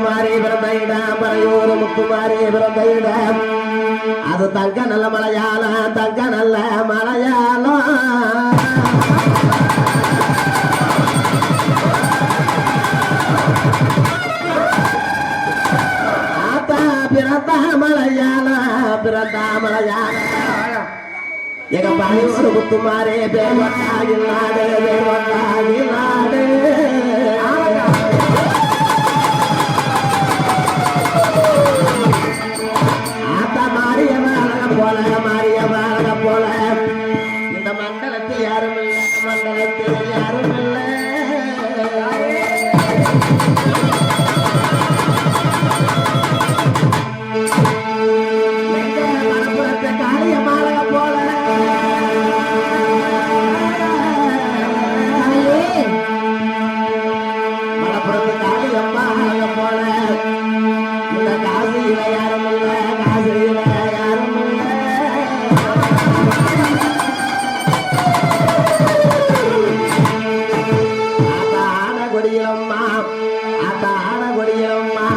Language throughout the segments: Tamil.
முத்துமாரி பிறந்த இடம் பறையூர் முத்துமாரி பிறந்த இடம் அது தங்க நல்ல மலையாளம் தங்க நல்ல மலையாளம் ஆத்தா பிறந்த மலையாளம் பிறந்த மலையாளம் எங்க பறையூர் முத்துமாரி பேர் வந்தாகி நாடு பேர் வந்தாகி நாடு மாறிய வாழ போல இந்த மண்டலத்தில் யாரும் இல்லை மண்டலத்தில் யாரும் இல்லை மணப்புறத்தை காளிய மாழ போல மணப்புறத்து காளிய மாழ போல இந்த காசியில யாரும் இல்லை காசியில யாரும் இல்லை கொடியம்மா அத்தான கொடியம்மா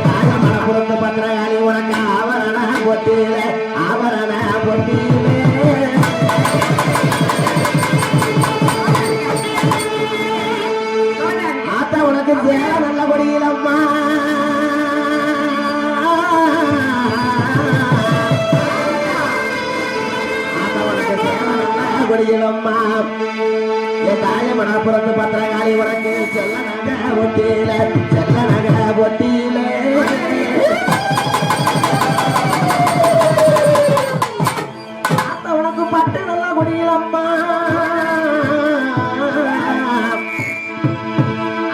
தாய மனப்புறத்து பத்திரகாளி உனக்கு ஆவரண பொட்டியில ஆவரண பொட்டியிலே ஆத்தா உனக்கு சேர நல்ல கொடியிலம்மா ஆத்தா உனக்கு சேர நல்ல கொடியிலம்மா தாய மனப்புறத்து பத்திரகாளி உனக்கு செல்ல நக பொட்டியில செல்ல நக பொட்டியில உனக்கு பட்டு நல்ல குடியிலம்மா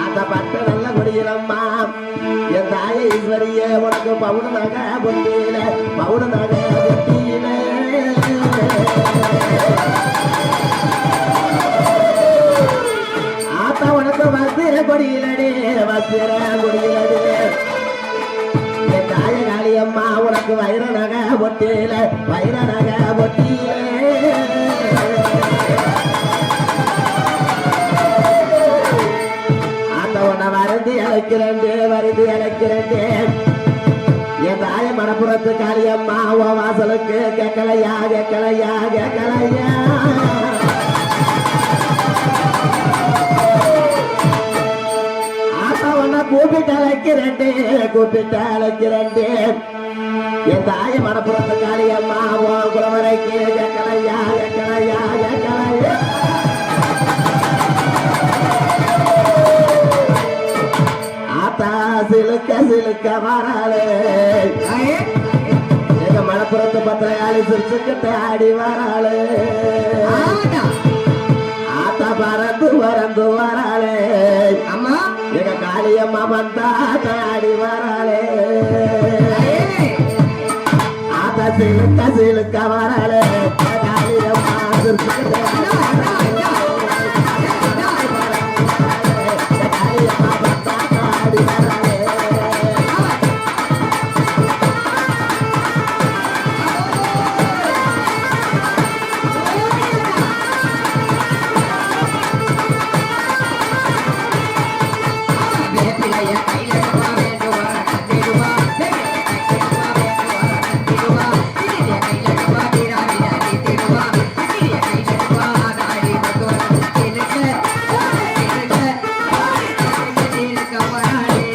அந்த பட்டு நல்ல குடியிலம்மா என் தாய ஈஸ்வரிய உனக்கு பவுன நக பொட்டியில பவுன நக பொட்டியில உனக்கு வசிர கொடியிலடே வசிர கொடியிலடே என் தாய காளியம்மா உனக்கு வைர நக பொட்டியில வைர நக பொட்டியில ஆத்த உன்னை வருந்தி அழைக்கிறேன் என் தாய மனப்புறத்து காளியம்மா உன் வாசலுக்கு கேட்கலையா கூப்பிட்டு அழைக்கிறேன் என் தாய மனப்புறத்து காளியம்மா உன் குலவரைக்கு கேட்கலையா ஆத்தா சிலுக்க வராளே எங்க மனப்புறத்து பத்திரகாளி சிரிச்சுக்கிட்டு ஆடி வராளே ஆத்தா பறந்து வராளே அம்மா எங்க காளியம்மா வந்தா ஆடி வராளே ஆத்தா சிலுக்க வராளே காளியம்மா சிரிச்சுக்கிட்டு காளியம்மா வந்தா ஆடி வராளே Come on,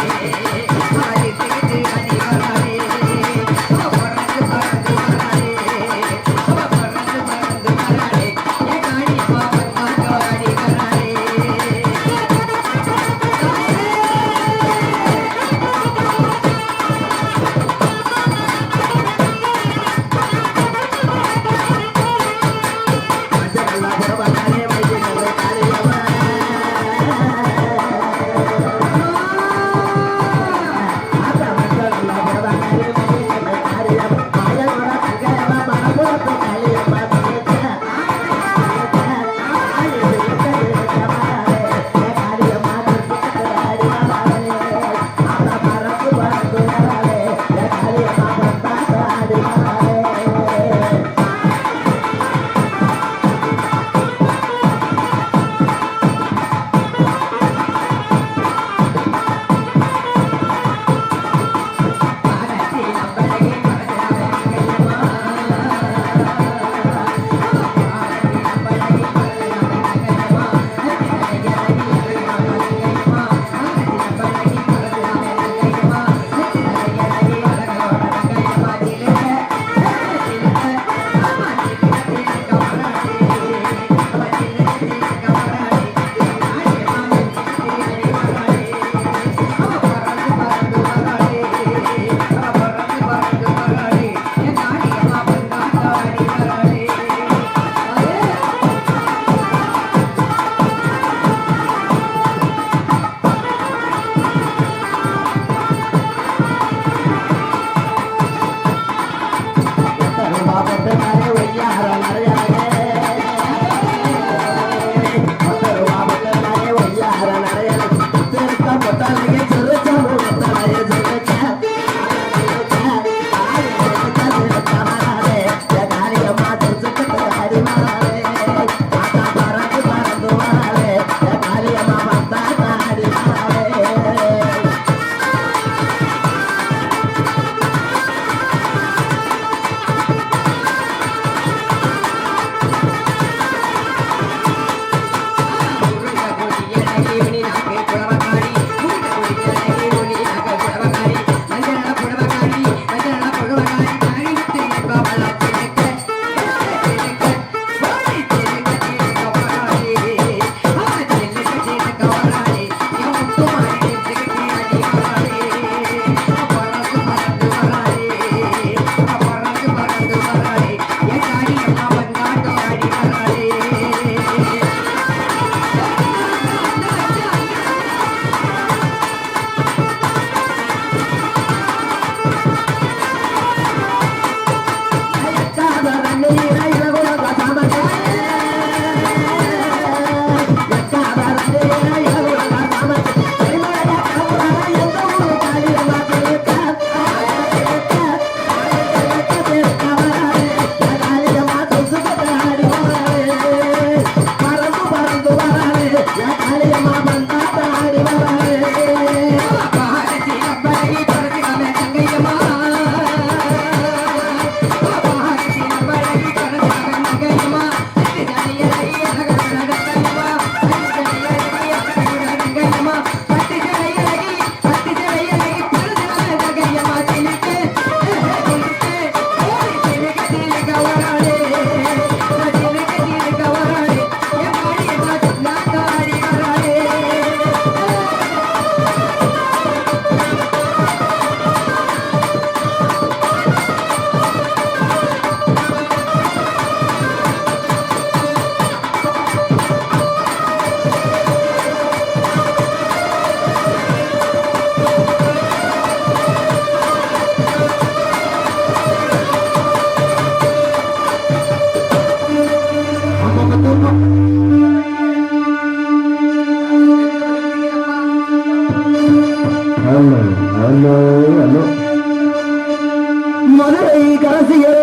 மதுரை காசியே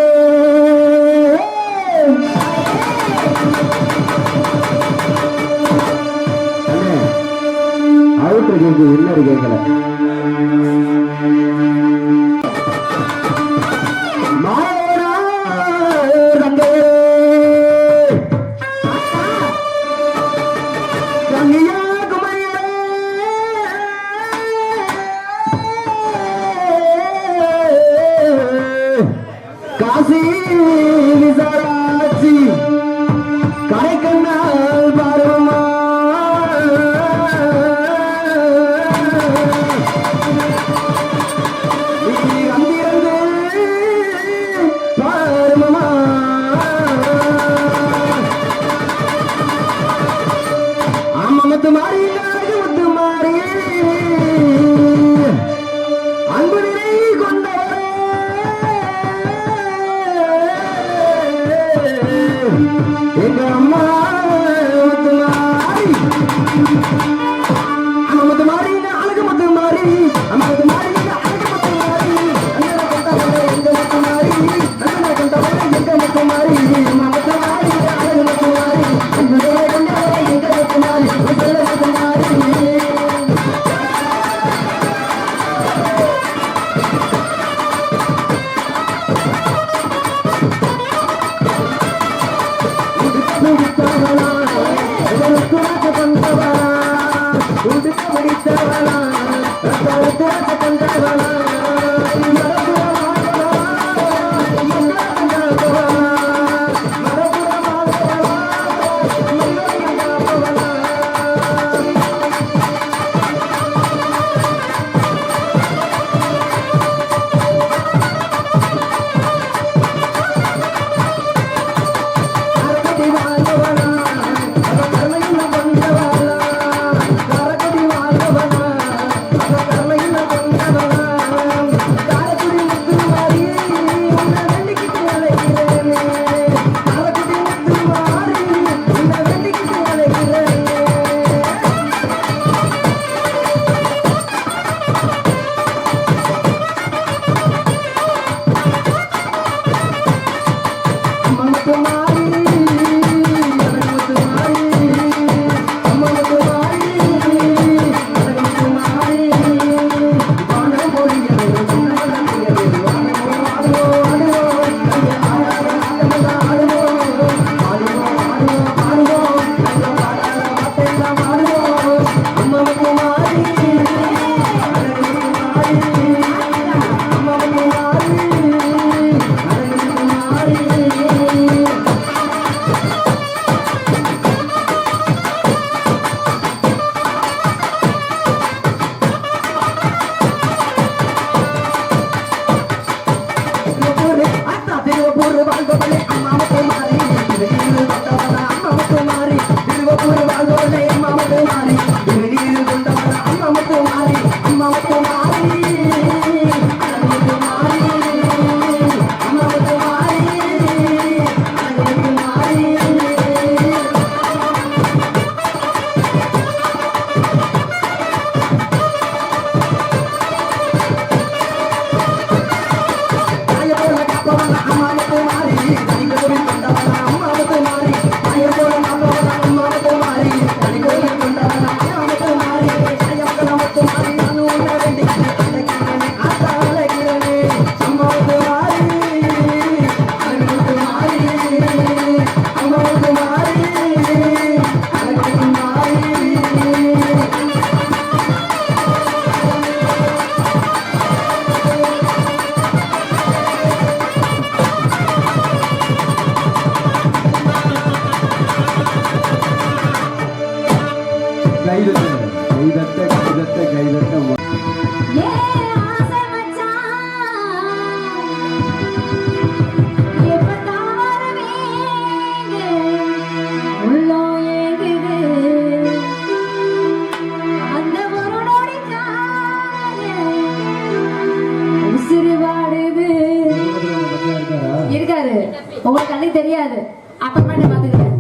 அவுட்டர் கேக்கு இன்னொரு கேட்கல காசி விசாராட்சி கரைக்கண்ணால் பாருமா அங்கிருந்து பாருமா ஆமா முத்து மாறி முத்து மாறி அன்பு நிலை கொண்டவரே எங்க அம்மா முத்து மாறி அம்மா முத்து மாறி அழகு முத்து மாறி அம்மா முத்து மாறி அழகு முத்து மாறி அண்ணா கொண்டவரே எங்க முத்து மாறி அண்ணா கொண்டவரே எங்க முத்து மாறி அம்மா முத்து மாறி அழகு முத்து மாறி அண்ணா கொண்டவரே எங்க முத்து மாறி முத்து மாறி இருக்காரு உங்களுக்கு கண்ணு தெரியாது அப்புறமா பாத்துக்கிறேன்.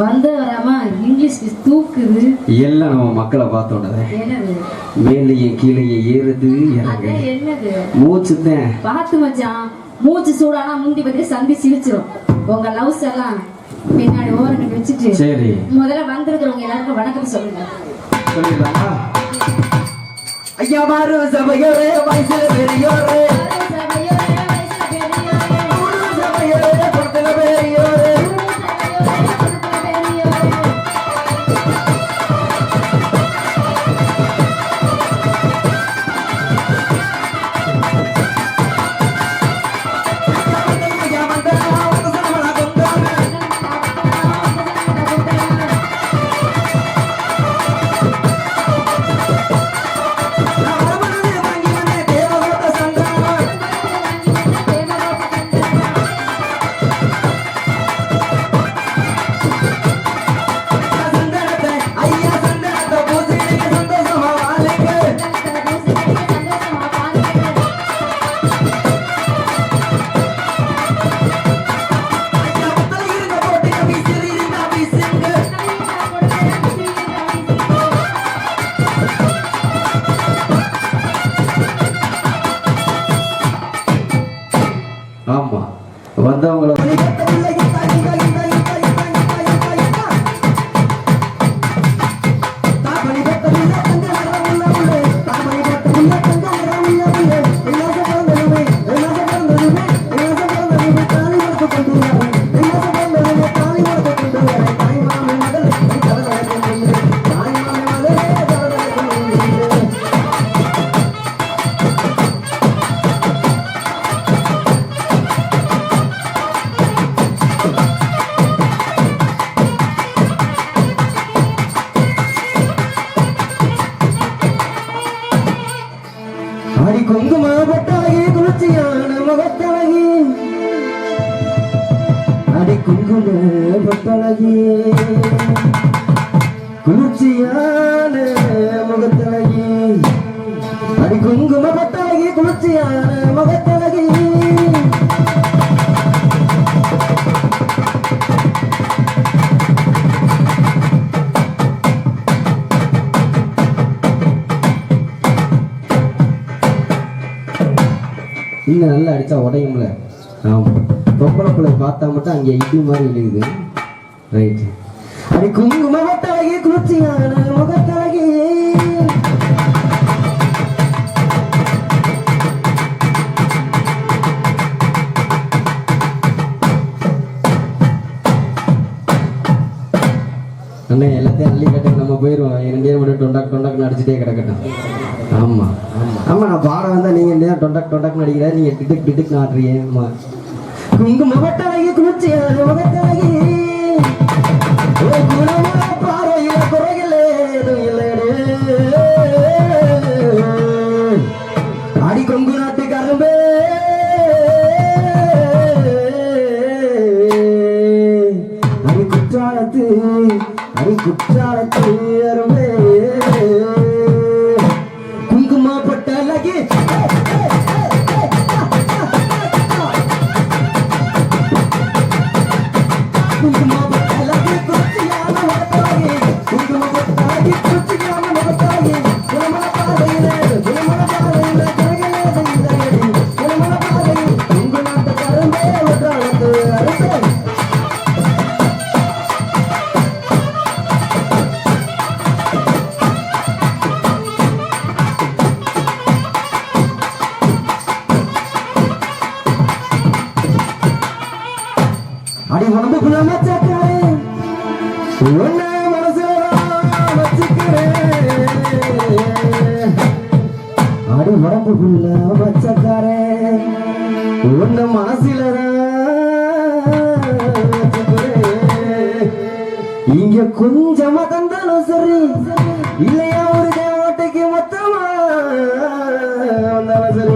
வந்து வராம இங்கிலீஷ் தூக்குது எல்லாம் நம்ம மக்களை பார்த்தோன்னது. என்னது மேலேயே கீழேயே ஏறுது இறங்கு. என்னது மூச்சு தான் பார்த்து மச்சான். மூச்சு சூடானா முந்தி பத்தி சந்தி சிரிச்சிரும். உங்க லவ்ஸ் எல்லாம் பின்னாடி ஓரங்க வச்சுட்டு சரி முதல்ல வந்திருக்கிறவங்க எல்லாருக்கும் வணக்கம் சொல்லுங்க. சொல்லிடலாமா? ஐயா மாறு சபையோரே வயசுல பெரியோரே ஆமா வந்தவங்கள அடி குங்கும பட்டாகி குளிர்ச்சியான முகத்தழகி அடி குங்கும பட்டழகி குளிர்ச்சியான முகத்தழகி அடி குங்கும பட்டழகி குளிர்ச்சியான முகத்தழகி இன்னும் நல்லா அடிச்சா உடையும்ல. ஆமாம் பொம்பளை பிள்ளை பார்த்தா மட்டும் அங்கே இடி மாதிரி விழுகுது. ரைட்டு அடி குங்கும பட்டழகி குளிர்ச்சியான முகத்தழகி அண்ணே எல்லாத்தையும் அள்ளி கட்டுங்க, நம்ம போயிடுவோம். 2 பேர் மட்டும் டொண்டாக் டொண்டாக்னு அடிச்சுட்டே கிடக்கட்டும். ஆமாம் ஆமாம் நான் பாடம் வந்தால் நீங்கள் 2 பேர் டொண்டாக் டொண்டாக்னு அடிக்கிறா, நீங்கள் டிட்டுக் டிட்டுக்னு ஆடுறீங்க. ஆமாம் குங்கும பட்டழகி குளிர்ச்சியான முகத்தழகி பார்வையில குறைகளே அடி கொங்கு நாட்டு கரும்பே அடி குற்றாலத்து அரும்பே குங்கும பட்டழகி அடி உடம்புக்குள்ள மச்சக்கிறேன் ஒன்ன மனசுல வச்சுக்கிறேன் அடி உடம்புக்குள்ள மச்சக்காரன் ஒன்ன மனசுல வச்சுக்கிறேன் இங்க கொஞ்சமா தந்தாலும் சரி இல்லையா ஒரு தேவட்டைக்கு மொத்தமா வந்தாலும் சரி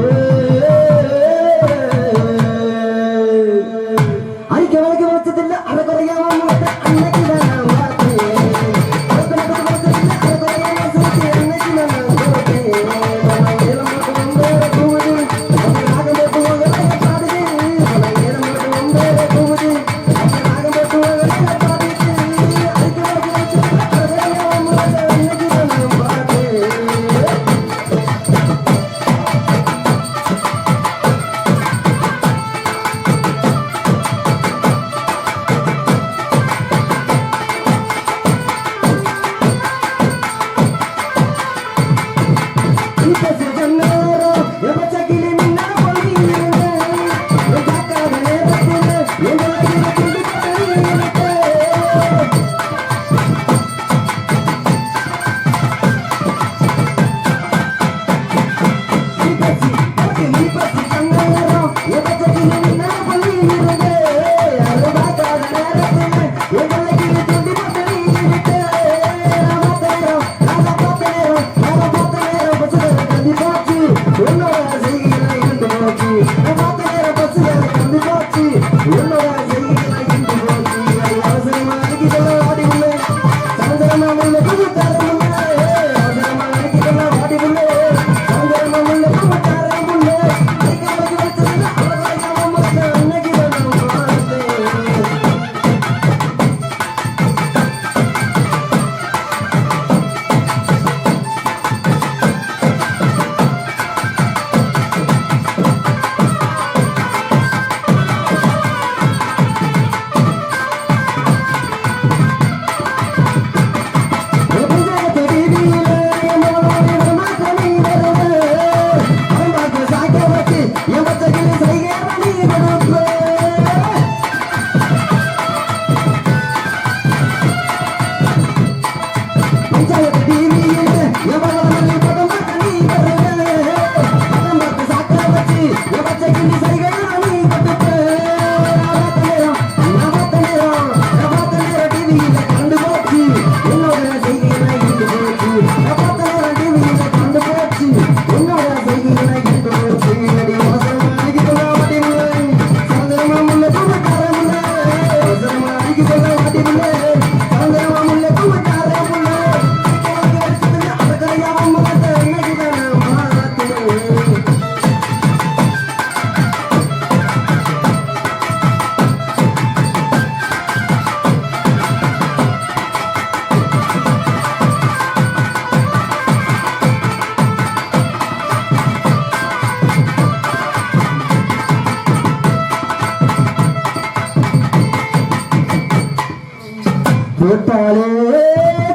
போட்டாலே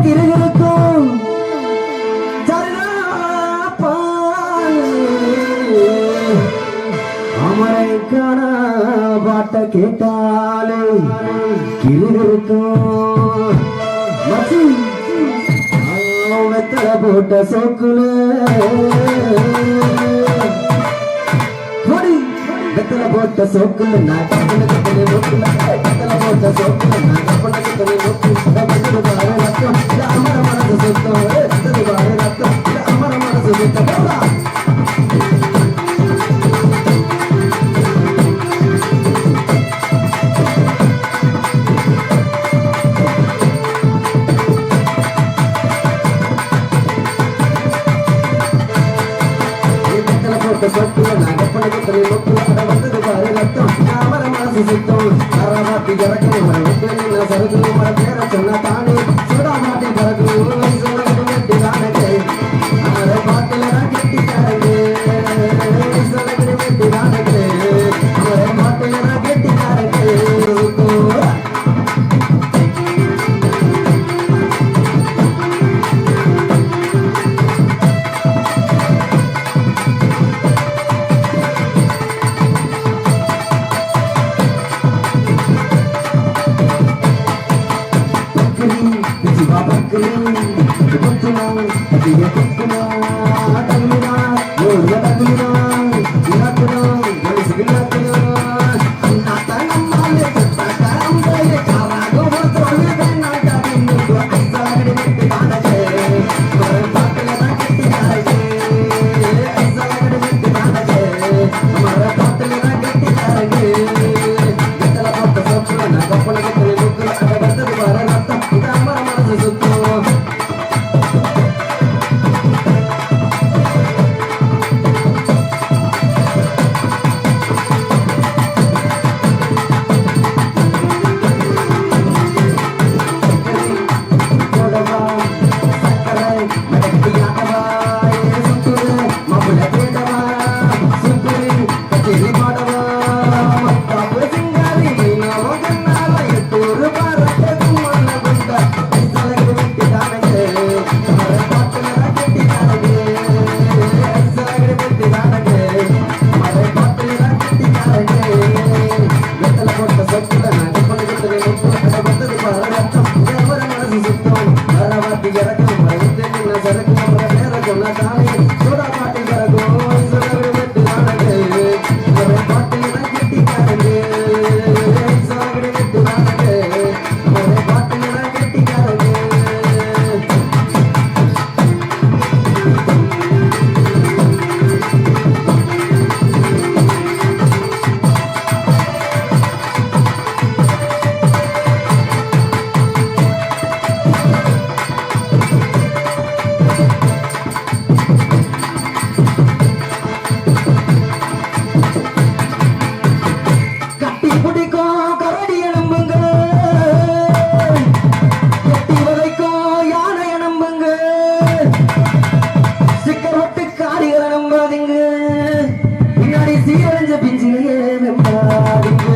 கிருகிருக்கும் அமரைக்கான பாட்ட கேட்டாலே கிருகிருக்கும் மச்சி வெத்தல போட்ட சோக்குல வெத்தல போட்ட சோக்குல நான் கப்பனுக்கு நோக்குல வெத்தல போட்ட சோக்குல நான் கப்பனுக்கு நோக்கு ரத்தம் அமர மனசு சுத்தம் ரத்தம் அமர மனசு சுத்தம் சொத்துல நகப்பனக்கு நோக்கு வந்தது பாரு ரத்தம் அமர மனசு சுத்தம் அறமாட்டி இறக்கணும் சரக்கு பேர சொன்ன தானே சுடா மாட்டி பறக்கணும் சொல்லி தானே அரை பாட்டில கட்டி தானே சொல்லி வெட்டி தானே அரை பாட்டில கட்டி தானே சோடா பாட்டு கறக்கும் சோறு வெட்டு வானது ஒரு பாட்டு எல்லாம் கெட்டிக்காரங்க சோறு வெட்டு வானது ஒரு பாட்டு எல்லாம் கெட்டிக்காரங்க கட்டி பிடிக்கும் கரடி எலும்புங்க கட்டி வதைக்கும் யானை எலும்புங்க சிக்கர் ஒட்டு காரிகளை நம்பாதீங்க பின்னாடி சீரழிஞ்ச பிஞ்சிலேயே நம்பாதீங்க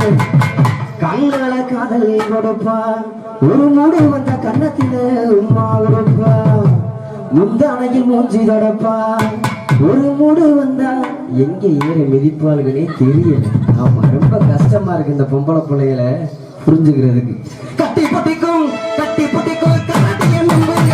கண்களை காதல் கொடுப்பா ஒரு மூடு வந்த கன்னத்தில உமா கொடுப்பா முந்தானையில் மூஞ்சி தொடப்பா ஒரு மூடு வந்தா எங்க ஏறி மிதிப்பாளுகளே தெரியல. ஆமா ரொம்ப கஷ்டமா இருக்கு இந்த பொம்பளை பிள்ளைகளை புரிஞ்சுக்கிறதுக்கு. கட்டி பொட்டிக்கும் கரடியை நம்புங்க.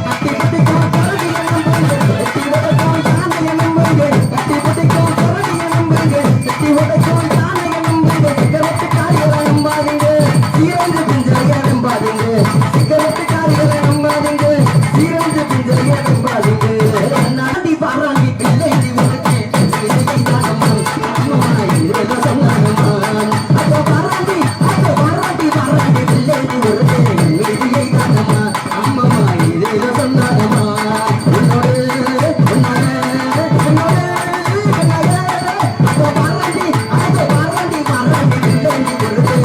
கட்டி பொட்டிக்கும் கரடியை நம்புங்க. கட்டி உடைக்கும் யானையை நம்புங்க. கட்டி பொட்டிக்கும் கரடியை நம்புங்க. கட்டி உடைக்கும் யானையை நம்புங்க. சிகரெட்டு காரிகளை நம்பாதீங்க. சீரந்து பிஞ்சையை நம்பாதீங்க. சிகரெட்டு காரிகளை நம்பாதீங்க. சீரந்து பிஞ்சையை நம்பாதீங்க. நாடி பாராண்டி பிள்ளை உனக்கு இதை தானம்மா அம்மா இதை சொன்னாங்கம்மா அதோ பாராண்டி பிள்ளை உனக்கு இதை தானம்மா அம்மா இதை சொன்னாங்கம்மா உன்னோடு அதோ பாராண்டி பிள்ளை உனக்கு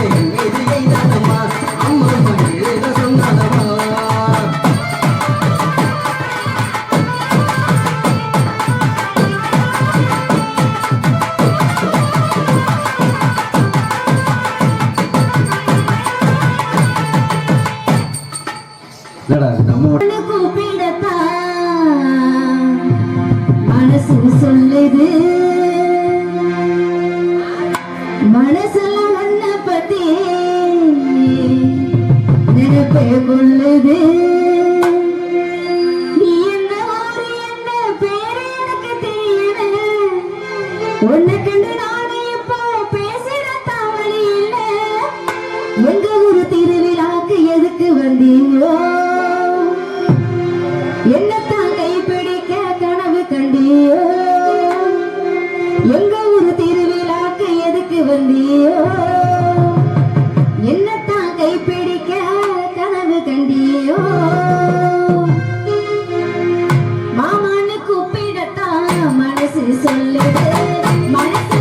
இதை தானம்மா அம்மா இதை சொன்னாங்கம்மா. மனசு சொல்லுது மனசெல்லாம் ஒன்ன பத்தி நினைப்பே கொள்ளுது நீ என்ன ஊரு என்ன பேரு எனக்கு தெரியல உன்னை கண்டு நானே இப்போ பேசுற தாவளி இல்ல எங்க ஊரு திருவிழாக்கு எதுக்கு வந்தீங்களோ என்னத்தான் கைப்பிடிக்க கனவு கண்டியோ எங்க ஊரு திருவிழாக்கு எதுக்கு வந்தியோ என்னத்தான் கைப்பிடிக்க கனவு கண்டியோ மாமான்னு கூப்பிடத்தான் மனசு சொல்லுது மனசு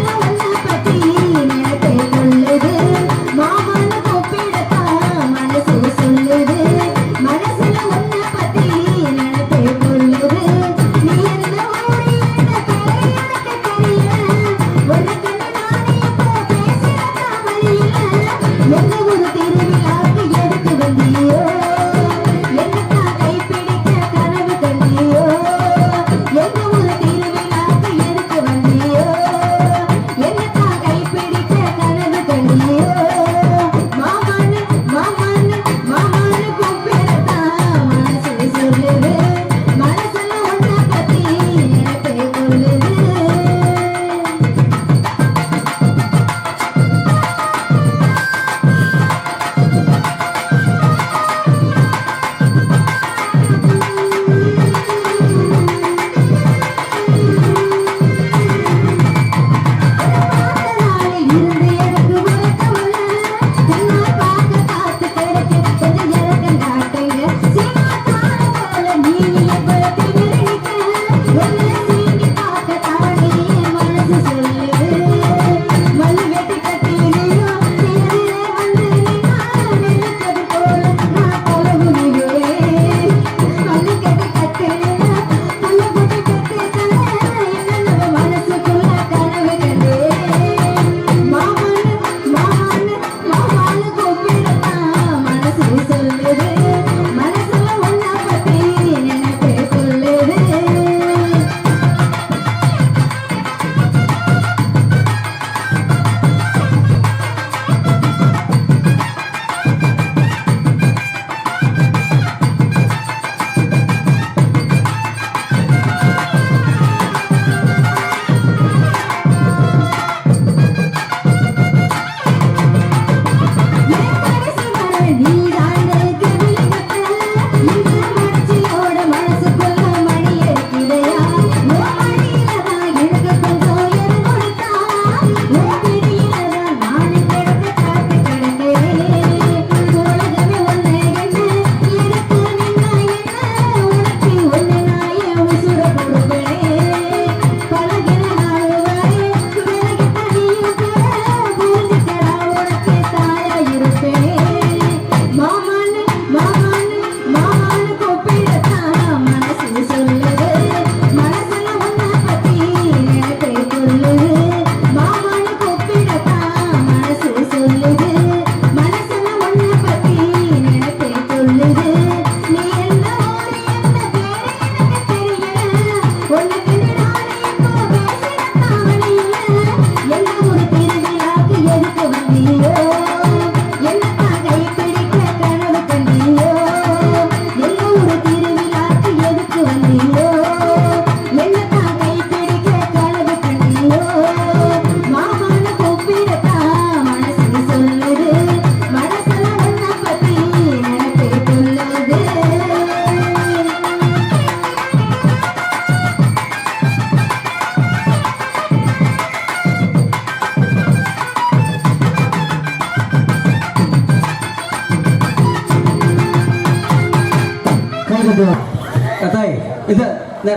கத்தாய் இந்த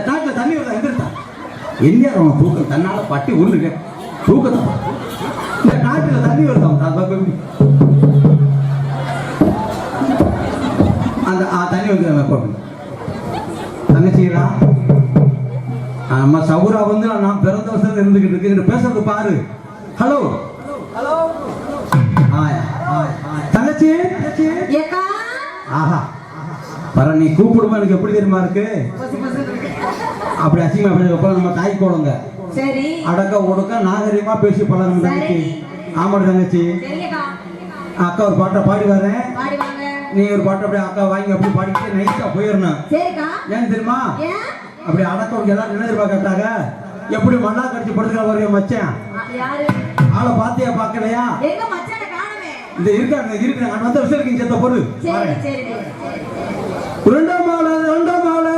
நாட்டில் தண்ணி வருதா எந்திரிட்டா என்ன அவன் தூக்கம் தன்னால பட்டி உருளுங்க தூக்கத்தான் இந்த நாட்டில் தண்ணி வருதான் அந்த தண்ணி வந்து தங்கச்சிங்களா நம்ம சௌரா வந்து நான் பிறந்த வருஷத்துல இருந்துகிட்டு இருக்கு பேசுறது பாரு ஹலோ ஹலோ தங்கச்சி ஏக்கா ஆஹா வர நீ கூப்பிடுமா எனக்கு எப்படி தெரியுமா இருக்கு அப்படி அசிங்கமா நம்ம தாய் கோளுங்க சரி அடக்க ஒடுக்க நாகரிகமா பேசி பழகணும் தங்கச்சி ஆமாடி தங்கச்சி அக்கா ஒரு பாட்டை பாடி வரேன் நீ ஒரு பாட்டை அப்படியே அக்கா வாங்கி அப்படி பாடிக்கிட்டு நைட்டா போயிடணும் ஏன் தெரியுமா அப்படி அடக்க ஒரு எல்லாரும் என்ன தெரியுமா கேட்டாங்க எப்படி மண்ணா கடிச்சு படுத்துக்கிற வரைய மச்சான் ஆளை பாத்தியா பாக்கலையா இந்த இருக்காங்க இருக்கிறாங்க அந்த வருஷம் இருக்கு செத்த பொருள் ரெண்டாம் மாலை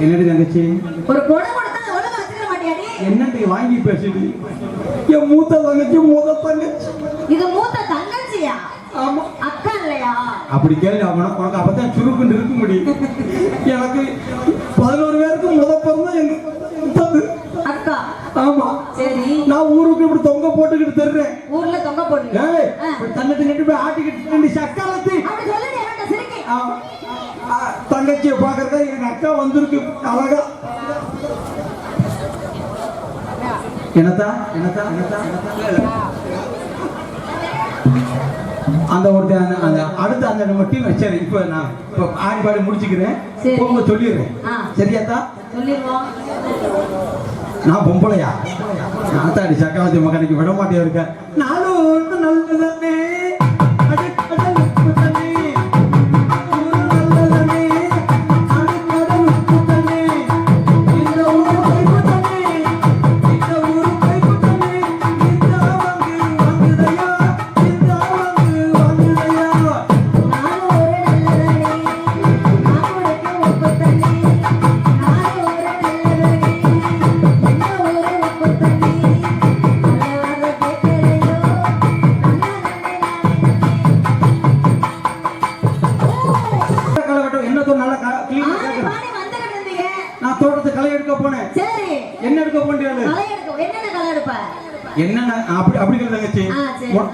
என்னடி தங்கச்சி ஒரு பொண்ணு கொடுத்தா ஒழுங்கா வச்சுக்க மாட்டியாடி என்னடி வாங்கி பேசுடி என் மூத்த தங்கச்சி இது மூத்த தங்கச்சியா ஆமா அக்கா இல்லையா அப்படி கேள்வி உனக்கு அப்பதான் சுருக்குன்னு இருக்க முடியும் எனக்கு 11 பேருக்கு பிறந்தா எங்க அக்கா ஆமா சரி நான் ஊருக்கு இப்படி தொங்க போட்டுக்கிட்டு தர்றேன் ஊர்ல தொங்க போடுங்க தங்கச்சி கட்டி போய் ஆட்டிக்கிட்டு சக்காலத்தி அப்படி சொல்லுங்க என்னடா சிரிக்கி தங்கச்சியை பாக்குறதா எங்க அக்கா வந்திருக்கு அழகா என்னத்தா அந்த ஒரு அந்த அடுத்த அந்த நம்ம டீம் சரி இப்ப நான் இப்ப ஆடி பாடி முடிச்சுக்கிறேன் போங்க சொல்லிடுறேன் சரியாத்தா சொல்லிடுவோம் நான் பொம்பளையா நான் தாடி சக்கரவர்த்தி மகனுக்கு விட மாட்டே இருக்கேன் நானும் நல்லதானே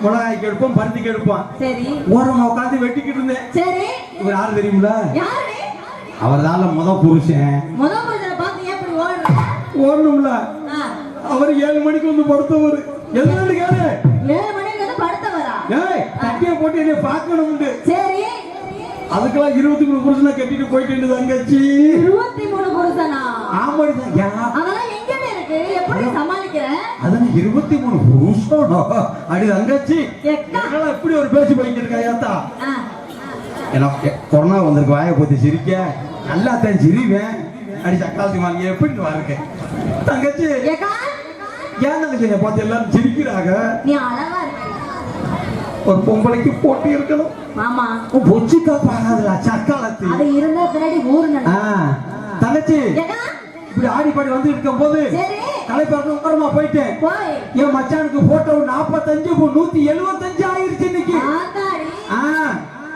மிளகாய்க்கு எடுப்போம் பருத்திக்கு எடுப்போம் ஓரமா உட்காந்து வெட்டிக்கிட்டு இருந்தேன் இவர் யாரு தெரியுங்களா அவர் தான் முத புருஷன் ஓடணும்ல அவர் 7 மணிக்கு வந்து படுத்தவர் எதுனால கேளு 7 மணிக்கு வந்து படுத்தவரா தட்டியை போட்டு என்னை பார்க்கணும் அதுக்கெல்லாம் 23 புருஷனா கட்டிட்டு போயிட்டு தங்கச்சி 23 புருஷனா ஆமாடி அதெல்லாம் எங்க இருக்கு எப்படி சமாளிக்கிறேன் அதான் 23 புருஷனா அடி தங்கச்சி இப்படி ஒரு பேசி போயிட்டு இருக்காயாத்தா எனக்கு கொரோனா வந்திருக்கு வாயை போத்தி சிரிக்க நல்லா தான் சிரிவேன் அடி சக்காலத்தி வாங்கி எப்படி வாருங்க தங்கச்சி ஏன் தங்கச்சி பார்த்து எல்லாரும் சிரிக்கிறாங்க நீ அழகா இருக்க ஒரு பொம்பளைக்கு போட்டி இருக்கணும் ஆமா பொச்சிக்கா பாராதுல சக்காலத்தி அது இருந்தா பின்னாடி ஊருங்க தங்கச்சி இப்படி ஆடி பாடி வந்து இருக்கும் போது கலைப்பாக்க உட்காரமா போயிட்டேன் என் மச்சானுக்கு போட்டோ 45 175 ஆயிருச்சு இன்னைக்கு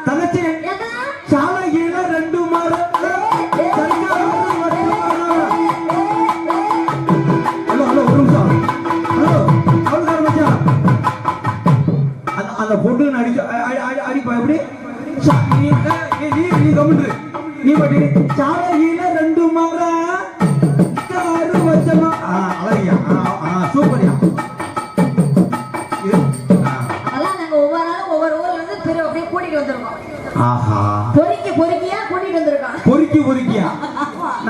தங்கச்சி சாலையில 2 மரம் அந்த பொண்ணு அடிப்பா எப்படி நீ கமெண்ட் நீ பட்டி சாலையில 2 மரம் வச்சமா அழகியா சூப்பரியா அதெல்லாம் நாங்க ஒவ்வொரு நாளும் ஒவ்வொரு ஊர்ல இருந்து பொறுக்கியா கூட்டிட்டு வந்திருக்கான். பொறுக்கியா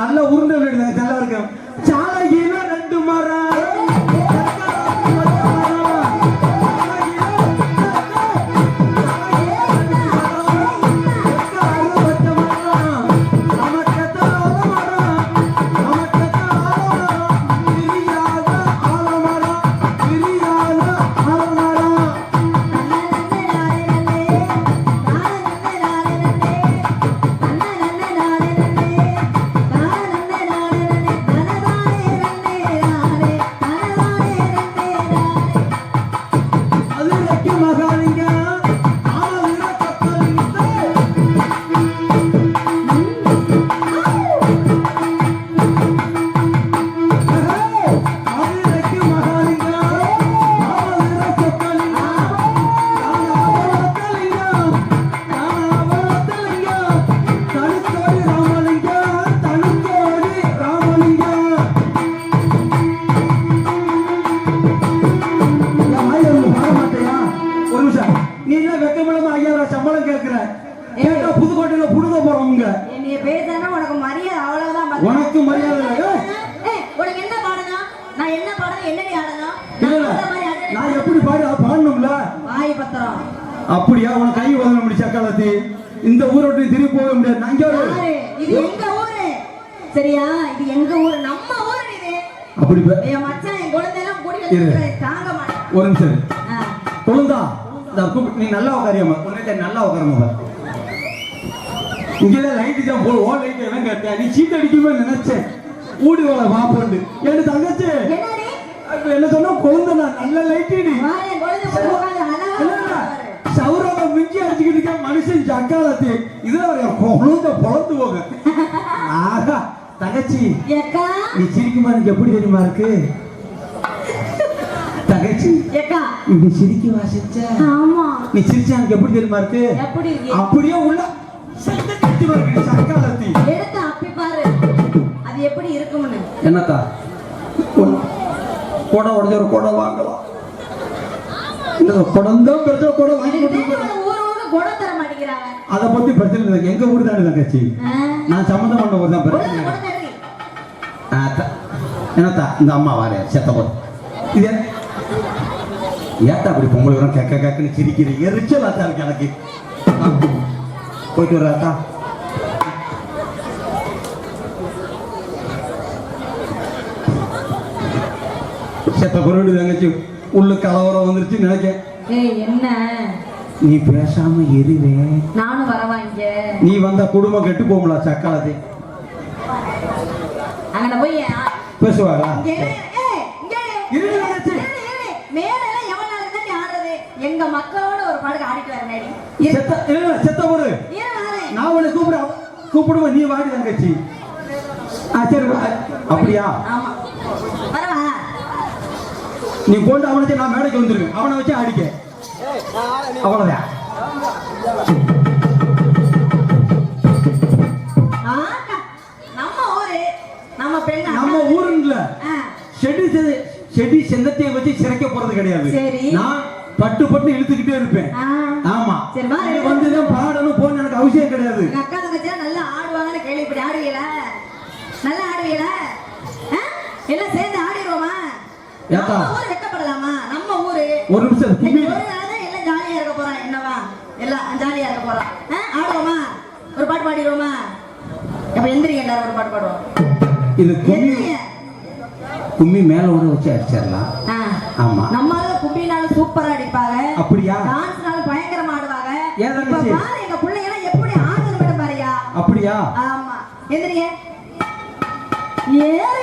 நல்ல உருண்டை விளையாடுது நல்லா இருக்கும். சாலையில 2 மரம் புதுக்கோட்டையில புடுத போறவங்க என்னைய பேசுனா உனக்கு மரியாதை அவ்வளவுதான். உனக்கு மரியாதை உனக்கு என்ன பாடணும்? நான் என்ன பாடணும்? என்னடி ஆடணும்? நான் எப்படி பாடணும்ல? வாய் பத்திரம். அப்படியா? உனக்கு கை உதவ முடிச்ச காலத்தி இந்த ஊரை விட்டு திரும்பி போக முடியாது. நான் இது எங்க ஊரு சரியா? இது எங்க ஊரு, நம்ம ஊரு இது. அப்படி என் மச்சான் என் குழந்தை எல்லாம் கூட்டிட்டு தாங்க மாட்டேன். ஒரு நிமிஷம் குழந்தா, நீ நல்லா உட்காரியாமா? உன்னை நல்லா உட்காருமா? இங்கதான் லைட் தான் போடு. ஓ லைட் எல்லாம் கேட்டேன். நீ சீட் அடிக்குமே நினைச்சேன். ஊடி வர வாப்பண்டு என்ன தங்கச்சி என்ன சொன்னா? குழந்தை நல்ல லைட் சௌரவ மிஞ்சி அடிச்சுக்கிட்டு மனுஷன் ஜக்காலத்தி இதுல குழந்தை பொழந்து போக. ஆஹா தங்கச்சி நீ சிரிக்குமா? எனக்கு எப்படி தெரியுமா இருக்கு தங்கச்சி? நீ சிரிக்க வாசிச்ச நீ சிரிச்சா எனக்கு எப்படி தெரியுமா இருக்கு? அப்படியே உள்ள எப்படி இருக்கும்னு என்னக்கா கொடை உடஞ்ச ஒரு கொடை வாங்கலாம். குடந்தான் பெருசா கொடை வாங்கி தர மாட்டேங்கிறாங்க. அதை பத்தி பிரச்சனை இல்லை. எங்க ஊரு தானே தங்கச்சி, நான் சம்மந்தம் பண்ண ஊர் தான் பிரச்சனை. என்னத்தா இந்த அம்மா வாரே செத்த போது இது ஏத்தா அப்படி பொங்கல் கேட்க கேட்கன்னு சிரிக்கிற எரிச்சல் ஆத்தா இருக்கு எனக்கு. போயிட்டு வர்றாத்தா. செத்த பொருள் தங்கச்சி உள்ள கலவரம் வந்துருச்சு நினைக்க. என்ன நீ பேசாம எரிவே. நானும் வரவாங்க. நீ வந்தா குடும்பம் கெட்டு போகலாம். சக்காலத்தை அங்க போய் பேசுவாரா? எங்க மக்களோட ஒரு பாடுக்கு ஆடிட்டு வரேன். செத்த பொருள் நான் உன்னை கூப்பிடுவேன். நீ வாடி தங்கச்சி. சரி அப்படியா? நீ கொண்டு அவனை நான் மேடைக்கு வந்துருவேன். அவனை வச்சு அடிக்க அவ்வளவுதான். நம்ம ஊருல செடி செந்தத்தையை வச்சு சிறைக்க போறது கிடையாது. நான் பட்டு பட்டு இழுத்துக்கிட்டே இருப்பேன். ஆமா வந்துதான் பாடணும் போன எனக்கு அவசியம் கிடையாது. அக்கா தங்கச்சி நல்லா ஆடுவாங்கன்னு கேள்விப்படி. ஆடுவீங்களா? நல்லா ஆடுவீங்களா? எல்லாம் சேர்ந்து ஆடிடுவோமா? வெக்கப்படலாமா? நம்ம ஊரு ஒரு நிமிஷம் எல்லாம் ஜாலியா இருக்க போறான். என்னவா எல்லாம் ஜாலியா இருக்க போறான். ஆடுவோமா? ஒரு பாட்டு பாடிடுவோமா? இப்ப எந்திரிங்க எல்லாரும் ஒரு பாட்டு பாடுவோம். இது கும்மி மேல ஓட வச்சு அடிச்சிடலாம். ஆமா நம்ம கும்மினாலும் சூப்பரா அடிப்பாங்க. அப்படியா? டான்ஸ்னாலும் பயங்கரமா ஆடுவாங்க. பாரு எங்க பிள்ளைங்க எல்லாம் எப்படி ஆடுறது மட்டும் பாருயா. அப்படியா? ஆமா எந்திரிங்க. Yeah.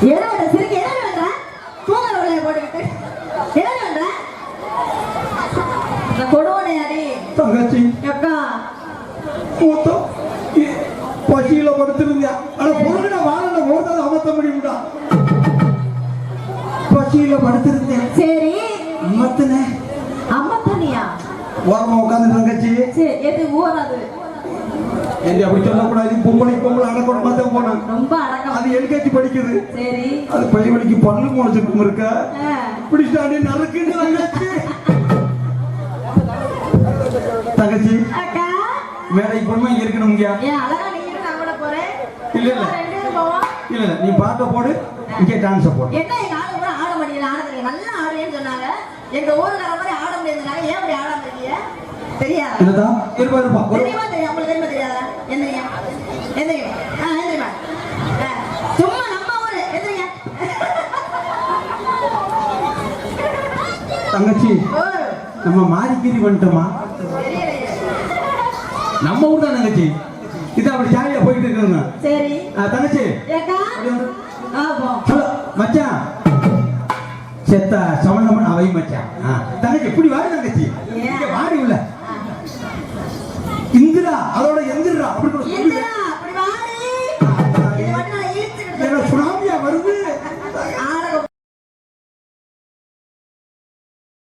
என்னோட சிரிக்க என்ன பண்ற தூங்கறவளை போட்டுக்கிட்டு என்ன பண்ற இந்த கொடுவனை அடி தங்கச்சி அக்கா மொத்தம் பசியில படுத்திருந்தியா ஆனா பொருள் வாழல ஓடுறது அமர்த்த முடியும்டா பசியில படுத்திருந்தேன் சரி அமர்த்தினே அம்மா தனியா ஓரமா உட்காந்து தங்கச்சி சரி எது ஊராது என்ன அப்படி சொல்லக்கூடாது பொம்பளை அடக்கணும் தான் போனேன் ரொம்ப அடக்கம் அது எல்கேஜி படிக்குது சரி அது பையனுக்கு பல்லு முளைச்சிருக்கும் இருக்க ஆ. பிடிச்சாண்டி நறுக்குன்னு தங்கச்சி தங்கச்சி அக்கா மேடை பொண்ணு இருக்கணும் ஏன் அழகா நீங்க நான் கூட போறேன் இல்ல, இல்ல. ரெண்டு பேரும் போவோம் இல்ல நீ பாட்டை போடு இங்கே டான்ஸை போடு என்ன எங்க ஆளு கூட ஆட முடியல ஆட தெரியும் நல்லா ஆடுவேன்னு சொன்னாங்க எங்க ஊருக்கார மாதிரி ஆட முடியாதுனாங்க ஏன் அப்படி ஆடாம இருக்கீங்க தெரியாதா என்னதான் இருப்பா இருப்பா ஒரு தெரியுமா தெரியும் உங்களுக்கு தெரியுமா தெரியாதா எந்திரிங்க எந்திரிங்க எந்திரிமா சும்மா நம்ம ஊரு எந்திரிங்க தங்கச்சி ஓ நம்ம மாறிக்கிரி வந்துட்டோமா தெரியலையே நம்ம ஊர் தான் தங்கச்சி இது அப்படி ஜாலியா போயிட்டு இருக்குங்க சரி தங்கச்சி ஏக்கா அப்படி வந்து ஆ போ ஹலோ மச்சான் செத்த சமணமன் அவை மச்சான்